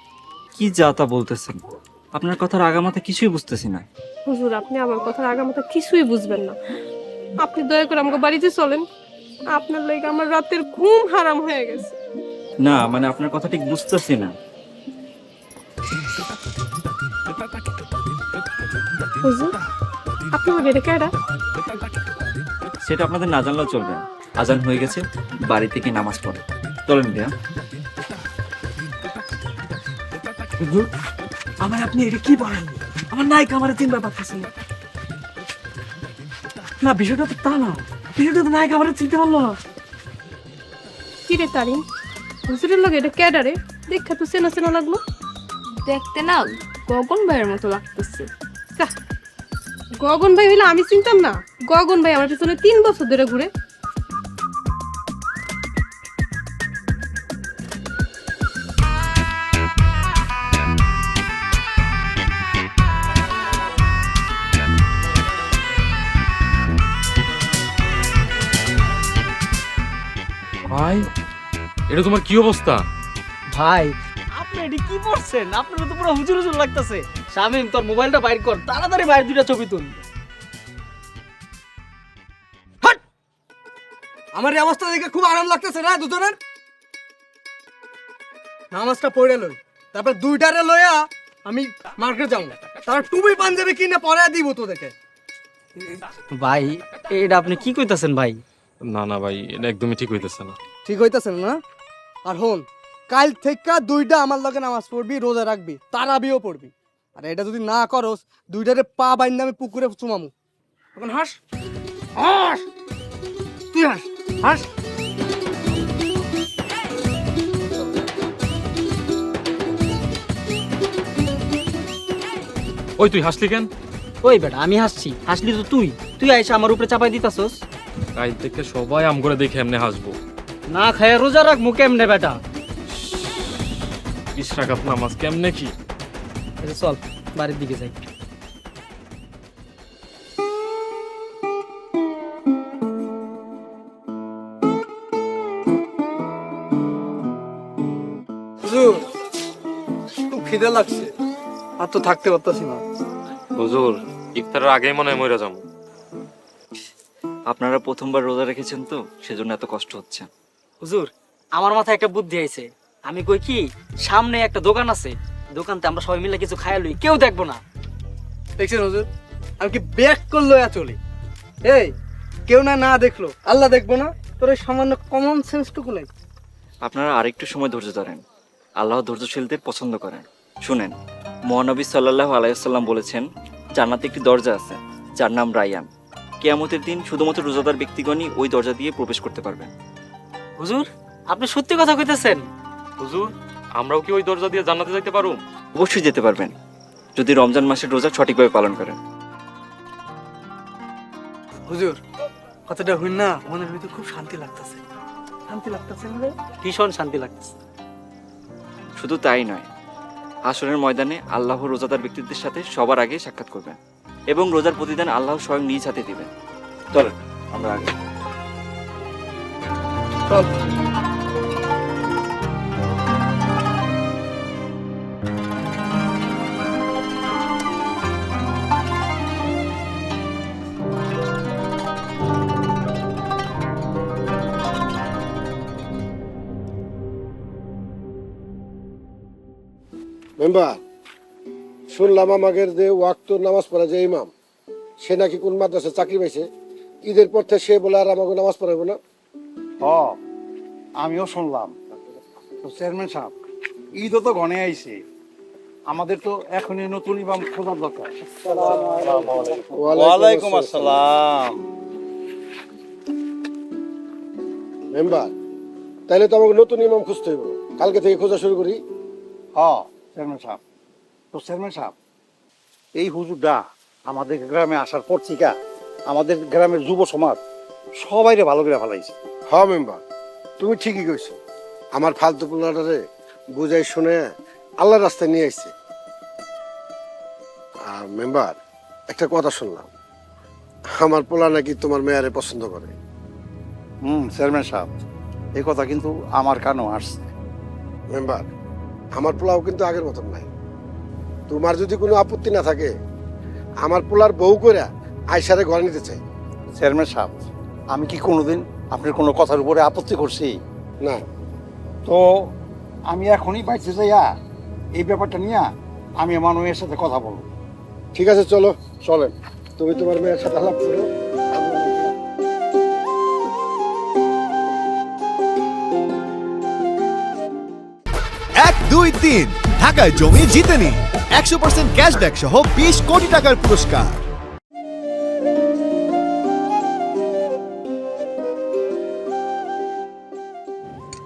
কি যা তা বলতেছেন? আপনার কথার আগামাথা কিছুই বুঝতেছি না। হুজুর, আপনি আমার কথার আগামাথা কিছুই বুঝবেন না। আপনি দয়া করে আমগো বাড়িতে চলেন, আপনার লাগে আমার রাতের ঘুম হারাম হয়ে গেছে। না মানে আপনার কথা ঠিক বুঝতেছি না। হুজুর, আপনি আমার বেড়ে কেডা? সেটা আপনাদের না জানলেও চলবে। আজান হয়ে গেছে, বাড়ি থেকে নামাজ পড়ে চলেন ভাইয়া। আমার আপনি এটা কি বলেন? আমার নায়িকা আমার চিনতে পারতেছেন না। না বিষয়টা তো তা না, বিষয়টা তো নায়িকা আমার চিনতে পারলো না। কি রে তারিন, হুজুরের লগে এটা কেডা রে? দেখা তো চেনা চেনা লাগলো। দেখতে না গগন ভাইয়ের মতো লাগতেছে। যাহ, গগন ভাই হইলে আমি চিনতাম না? গগন ভাই আমার পিছনে 3 বছর ধরে ঘুরে। ভাই এটা তোমার কি অবস্থা? ভাই আপনি এটি কি করছেন? আপনার তো পুরো হুজুর হুজুর লাগতেছে। শামিম, তোর মোবাইলটা বাইর কর, তাড়াতাড়ি বাইরে দুইটা ছবি তুল। আমার এই অবস্থা দেখে খুব আরাম লাগতেছে না দুজনের? নামাজটা পড়ে লই, তারপর দুইটারে লইয়া আমি মার্কেট যাবো, তার টুপি পাঞ্জাবি কিনে পরে দিব তোদেরকে। ভাই এটা আপনি কি কইতাছেন ভাই? না না ভাই, এটা একদমই ঠিক হইতেছে না। ঠিক হইতেছে না? আর হন, কাল থেকে দুইটা আমার লগে নামাজ পড়বি, রোজা রাখবি, তারাবিও পড়বি। আর এটা যদি না করস, দুইটারে পা বাইন্দা আমি পুকুরে চুমামু। এখন হাস, হাস, তুই হাস, হাস। ওই তুই হাসলি কেন? ওই বেটা আমি হাসছি, হাসলি তো তুই। তুই আইসা আমার উপরে চাপাই দিতাছস। কাল থেকে সবাই আম করে দেখে এমনি হাসবো। না খায় রোজা রাখ মুখে এমনে বেটা। ইশরাকাত নামাজ কেমনে কি? আচ্ছা চল বাড়ির দিকে যাই। হুজুর, খুব খিদে লাগছে, আর তো থাকতে পারতাছি না। হুজুর, ইফতারের আগেই মনে হয় মরে যাবো। আপনারা প্রথমবার রোজা রেখেছেন তো, সেজন্য এত কষ্ট হচ্ছে। হুজুর, আমার মাথায় একটা বুদ্ধি আইছে। আমি কই কি, সামনে একটা দোকান আছে, দোকানতে আমরা সবাই মিলে কিছু খাইয়া লই, কেউ দেখবো না। দেখছেন হুজুর, আমি কি ব্যাগ করলো চলি? এই কেউ না না দেখলো, আল্লাহ দেখবো না? তোর এই সামান্য কমন সেন্সটুকু নেই। আপনারা আরেকটু সময় ধৈর্য ধরেন। আল্লাহ ধৈর্যশীলদের পছন্দ করেন। শুনেন, মহানবী সাল্লাল্লাহু আলাইহি ওয়াসাল্লাম বলেছেন, জান্নাতে একটি দরজা আছে যার নাম রায়্যান। কিয়ামতের দিন শুধুমাত্র রোজাদার ব্যক্তিগণই ওই দরজা দিয়ে প্রবেশ করতে পারবেন। হুজুর, আপনি সত্যি কথা কইতেছেন? হুজুর, আমরাও কি ওই দরজা দিয়ে জান্নাতে যাইতে পারবো? অবশ্যই যেতে পারবেন, যদি রমজান মাসের রোজা সঠিকভাবে পালন করেন। হুজুর, কথাটা হইন না, মনের ভিতরে খুব শান্তি লাগতেছে। শান্তি লাগতেছে না? ভীষণ শান্তি লাগতেছে। শুধু তাই নয়, হাসরের ময়দানে আল্লাহ রোজাদার ব্যক্তিদের সাথে সবার আগে সাক্ষাৎ করবেন এবং রোজার প্রতিদান আল্লাহ স্বয়ং নিজ হাতে দিবেন। চলেন আমরা আগে। চল। মেম্বার, শুনলাম আমাদের যে ওয়াক্ত নামাজ পড়া যে ইমাম, সে নাকি কোন মাদ্রাসা চাকরি পাইছে। ঈদের পর থেকে সে বলে আর আমাকে নামাজ পড়াইব না। আমিও শুনলাম। তো চেয়ারম্যান সাহেব, ঈদও তো ঘনে আইছে, আমাদের তো এখনই নতুন ইমাম খোঁজার দরকার। ওয়ালাইকুম আসসালাম। মেম্বার, তাহলে তো আমাকে নতুন ইমাম খুঁজতে হইব। কালকে থেকে খোঁজা শুরু করি। হ্যাঁ চেয়ারম্যান সাহেব, তো চেয়ারম্যান সাহেব এই হুজুরটা আমাদের গ্রামে আসার পর থেকে আমাদের গ্রামের যুব সমাজ সবাইরে ভালো করে ফেলাইছে। হ্যাঁ মেম্বার, তুমি ঠিকই কইছো। আমার ফালতু পোলাটারে বুঝাই শুনে আল্লাহর রাস্তায় নিয়ে আসছে। মেম্বার, একটা কথা শুনলাম, আমার পোলা নাকি তোমার মেয়ারে পছন্দ করে। চেয়ারম্যান সাহেব এই কথা কিন্তু আমার কানেও আসছে। মেম্বার, আমার পোলাও কিন্তু আগের মতন নাই। তোমার যদি কোনো আপত্তি না থাকে, আমার পোলার বউ করে আয়সারে ঘরে নিতে চাই। চেয়ারম্যান সাহেব আমি কি কোনোদিন আপনার কোনো কথার উপরে আপত্তি করছি? না। তো আমি এখনই বাইতে যাইয়া এই ব্যাপারটা নিয়ে আমি আমার মেয়ের সাথে কথা বলবো। ঠিক আছে, চলো চলেন, তুমি তোমার মেয়ের সাথে আলাপ করো। 1, 2, 3 ঢাকায় জমি জিতে নিন 100% ক্যাশব্যাক সহ 20 কোটি টাকার পুরস্কার।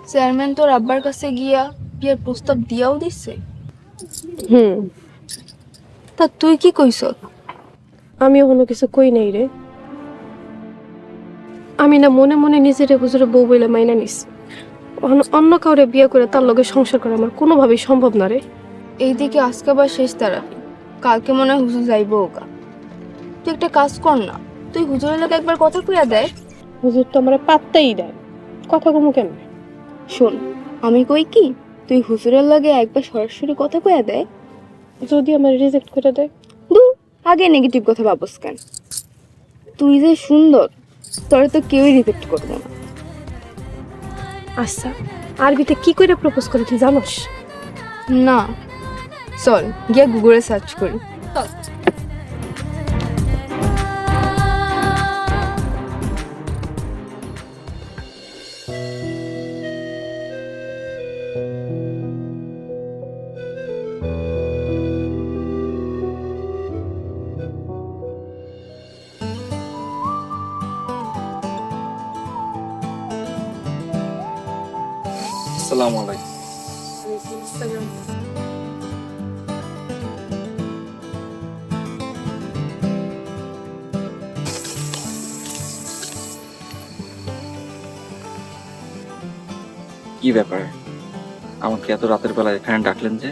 চেয়ারম্যান তোর আব্বার কাছে গিয়া বিয়ের প্রস্তাব দিয়াও দিচ্ছে। তা তুই কি কইস? আমি কোনো কিছু কই নাই রে। আমি না মনে মনে নিজেরে হুজুরে বউ বইলে মাইনা নিস। অন্য কাউরে বিয়ে করে তার লগে সংসার করা আমার কোনোভাবেই সম্ভব না রে। এইদিকে আজকে আবার শেষ তারাবি, কালকে মনে হয় হুজুর যাইবো ওকা। তুই একটা কাজ কর না, তুই হুজুরের লোক একবার কথা কইয়া দেয়। হুজুর তো আমার পাত্তাই দেয়, কথা কমু কেন? শোন, আমি কই কি, তুই হুজুরের লগে একবার সরাসরি কথা কইয়া দেয়। যদি আমার রিজেক্ট করে দেয়? দূর, আগে নেগেটিভ কথা ভাবস কেন? তুই যে সুন্দর, তোরে তো কেউই রিজেক্ট করবে না। আচ্ছা, আরবিতে কি করে প্রপোজ করে তুই জানোস? না, চল গিয়া গুগলে সার্চ করি। আসসালামু আলাইকুম। কি ব্যাপার, আমাকে এত রাতের বেলা এখানে ডাকলেন যে?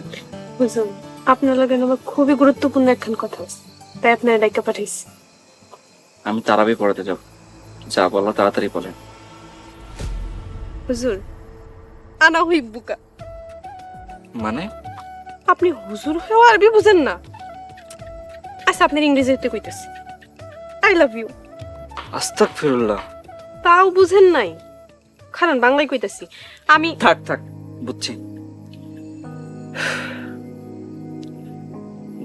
হুজুর, আপনার লগে আমার খুবই গুরুত্বপূর্ণ একখান কথা আছে, তাই আপনার ডাইকা পাঠাইছি। আমি তারাবি পড়াতে যাব, যা বলো তাড়াতাড়ি বলেন। হুজুর, আনা হই বুকা। মানে? আপনি হুজুর হয়েও আরবি বুঝেন না? আচ্ছা, আপনার ইংরেজিতে কইতেছি, আই লাভ ইউ। আস্তাগফিরুল্লাহ। তাও বুঝেন নাই? খারান বাংলায় কইতেছি আমি। থাক থাক, বুঝছি।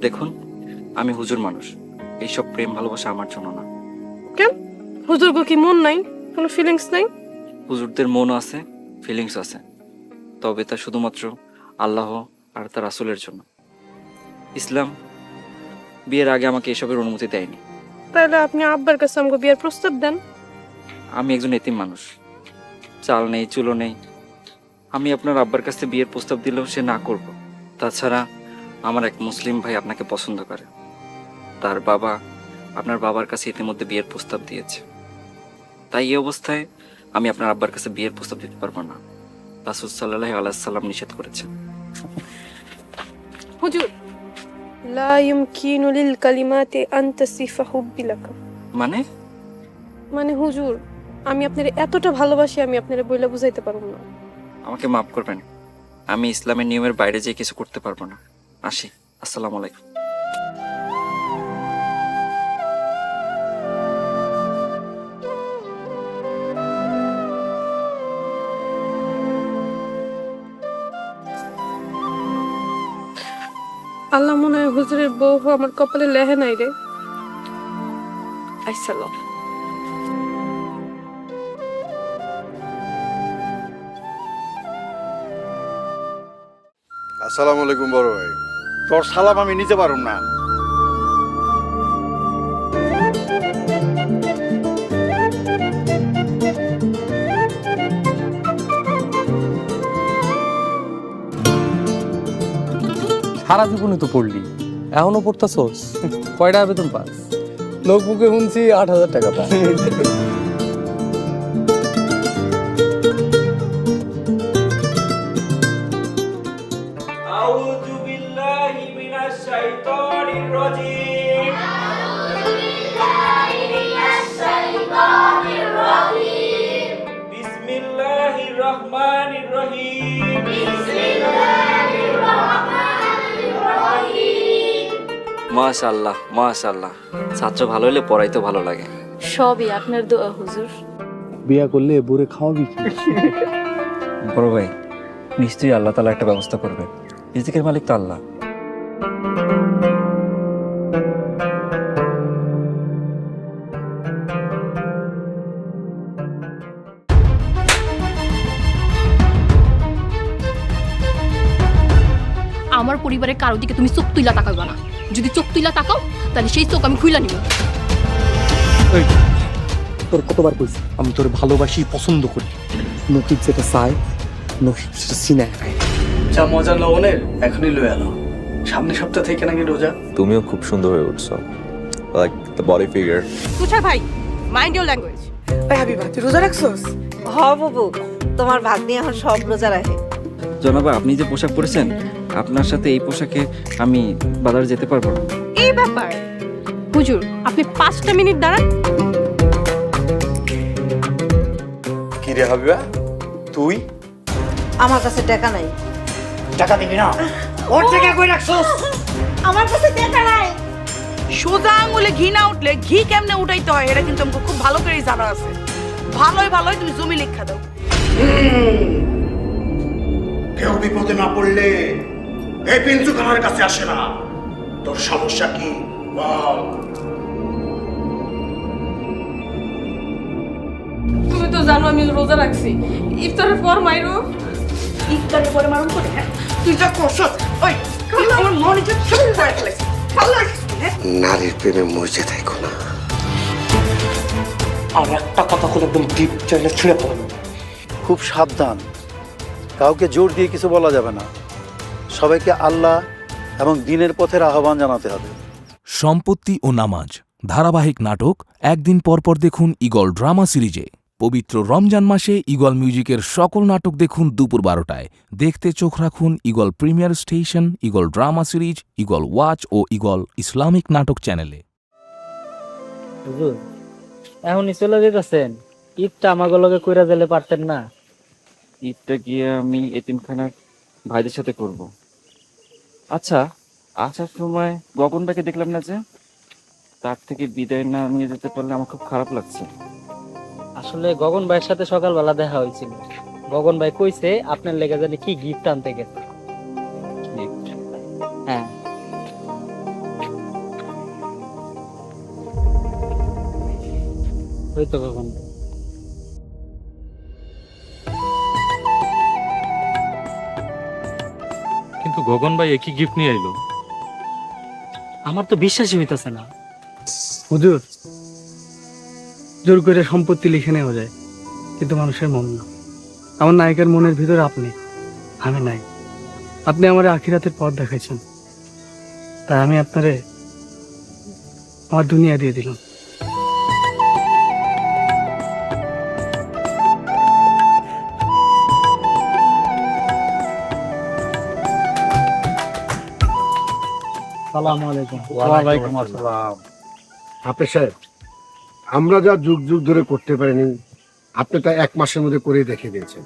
দেখুন, আমি হুজুর মানুষ, এইসব প্রেম ভালোবাসা আমার জন্য না। কেন? হুজুর গো কি মন নাই, কোনো ফিলিংস নাই? হুজুরদের মনও আছে, ফিলিংস আছে, তবে তা শুধুমাত্র আল্লাহ আর তার রাসূলের জন্য। ইসলাম বিয়ের আগে আমাকে এসবের অনুমতি দেয়নি। তাহলে আপনি আব্বার কাছে আমাকে বিয়ের প্রস্তাব দেন। আমি একজন এতিম মানুষ, চাল নেই চুলো নেই। আমি আপনার আব্বার কাছে বিয়ের প্রস্তাব দিলেও সে না করব। তাছাড়া আমার এক মুসলিম ভাই আপনাকে পছন্দ করে, তার বাবা আপনার বাবার কাছে ইতিমধ্যে বিয়ের প্রস্তাব দিয়েছে। তাই এই অবস্থায় আমি আপনার আব্বার কাছে বিয়ের প্রস্তাব দিতে পারবো না। রাসূল সাল্লাল্লাহু আলাইহি ওয়াসাল্লাম নিষেধ করেছেন। হুজুর, লা ইউমকিনু লিল কালিমাতি আন তাসিফা হুব্বি লাকা। মানে হুজুর, আমি আপনারে এতটা ভালোবাসি, আমি আপনারে বইলা বুঝাইতে পারবো না। আমাকে মাফ করবেন, আমি ইসলামের নিয়মের বাইরে যেয়ে কিছু করতে পারবো না। আসি, আসসালামু আলাইকুম। আল্লাহ মনে হয় হুজুরের বউ আমার কপালে লেহে নাই রে। আসসালাম। আসসালামু আলাইকুম বড় ভাই। তোর সালাম আমি নিতে পারুম না। সারা জীবনে তো পড়লি, এখনো পড়তাছস? কয়টা বেতন পাস? লোক মুখে শুনছি 8,000 টাকা পায়। আউযু বিল্লাহি মিনাশ শাইতানির রাজীম। বিসমিল্লাহির রহমানির রহিম। মাশাআল্লাহ মাশাআল্লাহ, ছাত্র ভালো হলে পড়াইতে ভালো লাগে। সবই আপনার দোয়া হুজুর। বিয়া করলে বুড়ে খাওয়াবি কি? বড় ভাই, নিশ্চয়ই আল্লাহ তাআলা একটা ব্যবস্থা করবে। রিজিকের মালিক তো আল্লাহ। আমার পরিবারের কারো দিকে তুমি চোখ তুইলা তাকাইবা না। যদি চোখ তুইলা তাকাও তাহলে সেই চোখ আমি খুইলা নিব। তোর কতবার কইছি আমি তোর ভালোবাসি, পছন্দ করি। নকিব যেটা চায়, নকিব সেটা সিনে নেয়। যা মজা লবণের এখনই লয়ে আলো। সামনের সপ্তাহ থেকে নাকি রোজা। তুমিও খুব সুন্দর হয়ে উঠছো, লাইক দ্য বডি ফিগার। তুষার ভাই, মাইন্ড ইওর ল্যাঙ্গুয়েজ। এই হাবিবা, তুই রোজা রাখছস? হ বাবু, তোমার ভাগ্নি এখন সব রোজা রাখে। জনাবা, আপনি যে পোশাক পরেছেন, আপনার সাথে এই পোশাকে আমি বাজারে যেতে পারবো না। এই ব্যাপার হুজুর, আপনি 5টা মিনিট দাঁড়ান। কি রে হাবিবা, তুই আমার কাছে টাকা নাই। টাকা দিবি না? ওর টাকা কই রাখছস? আমার কাছে টাকা নাই। সোজা আঙুলে ঘি না উঠলে ঘি কেমনে উঠাইতে হয় এটা কিন্তু আমাকে খুব ভালো করেই জানা আছে। ভালোই তুমি জমি লেখা দাও। কেউ বিপদে না পড়লে এই পিঞ্চু খানার কাছে আসে না। তোর সমস্যা কি বল? তুমি তো জানো আমি রোজা রাখছি। ইফতারের পর মাইরো। ইফতারের পরে মারুন করে, হ্যাঁ? তুই যা করছ, ওই আমার মনে যে ছবি করে ফেলেছে। ভালো লাগছে, হ্যাঁ? নারীর প্রেমে মজে থাকো না। আর একটা কথা খুলে একদম ডিপ চাইলে ছিঁড়ে ফেলাবো। খুব সাবধান, কাউকে জোর দিয়ে কিছু বলা যাবে না। সবাইকে আল্লাহ এবং দ্বীনের পথের আহ্বান জানাতে হবে। সম্পত্তি ও নামাজ ধারাবাহিক নাটক একদিন পরপর দেখুন ঈগল ড্রামা সিরিজে। পবিত্র রমজান মাসে ঈগল মিউজিকের সকল নাটক দেখুন দুপুর 12টায়। দেখতে চোখ রাখুন Eagle premier station, Eagle drama series, Eagle watch ও ঈগল ইসলামিক নাটক চ্যানেলে। হুজুর, এখনই চলে যেতেছেন? ঈদটা আমাকে লগে কইরা দিলে পারতেন না? ঈদটা গিয়ে আমি এতিমখানার ভাইদের সাথে করব। আচ্ছা, আসার সময় গগন ভাইকে দেখলাম না যে, তার থেকে বিদায় না নিয়ে যেতে পারলে আমার খুব খারাপ লাগছে। আসলে গগন ভাইয়ের সাথে সকালবেলা দেখা হয়েছিল। গগন ভাই কইছে আপনার লেগে জানি কি গিফট আনতে গেছে। হ্যাঁ, ওই তো গগন ভাই। কিন্তু গগন ভাই একই গিফট নিয়ে আইলো। আমার তো বিশ্বাসই হইতেছে না। হুজুর, জোর করে সম্পত্তি লিখে নেওয়া যায়, কিন্তু মানুষের মন না। আমার নায়িকার মনের ভিতরে আপনি, আমি নাই। আপনি আমার আখিরাতের পথ দেখাইছেন, তাই আমি আপনারে আমার দুনিয়া দিয়ে দিলাম। আসসালামু আলাইকুম। ওয়ালাইকুম আসসালাম। হাফেজ সাহেব, আমরা যা যুগ যুগ ধরে করতে পারিনি, আপনি তা 1 মাসের মধ্যে করে দেখিয়ে দিয়েছেন।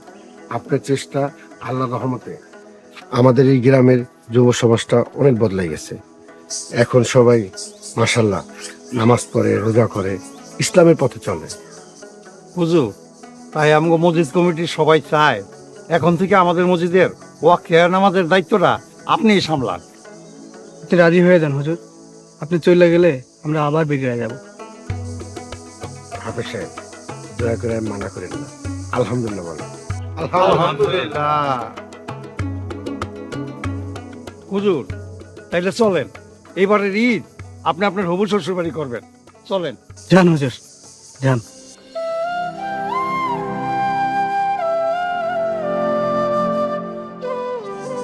আপনার চেষ্টা, আল্লাহর রহমতে আমাদের এই গ্রামের যুব সমাজটা অনেক বদলাই গেছে। এখন সবাই মাশাআল্লাহ নামাজ পড়ে, রোজা করে, ইসলামের পথে চলে। হুজুর, তাই আমগো মসজিদ কমিটির সবাই চায় এখন থেকে আমাদের মসজিদের ওয়াকিয়া নামাজের দায়িত্বটা আপনিই সামলান। আপনি রাজি হয়ে যান হুজুর, আপনি চলে গেলে আমরা আবার বিগড়ে যাব। হাফেজ সাহেব, দয়া করে মানা করেন না। আলহামদুলিল্লাহ বলেন। আলহামদুলিল্লাহ। হুজুর, তাইলে চলেন, এবারের ঈদ আপনি আপনার হবু শ্বশুর বাড়ি করবেন। চলেন। যান হুজুর, যান।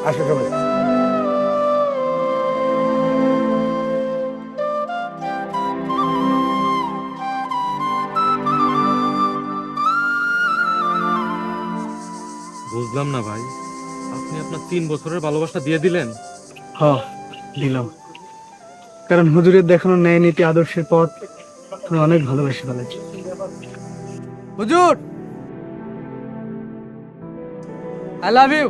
আসো সবাই। বুঝলাম না ভাই, আপনি আপনার 3 বছরের ভালোবাসা দিয়ে দিলেন? হ্যাঁ, দিলাম। কারণ হুজুরের দেখানো ন্যায় নীতি আদর্শের পথ আমি অনেক ভালোবেসে ফেলেছি। হুজুর, আই লাভ ইউ।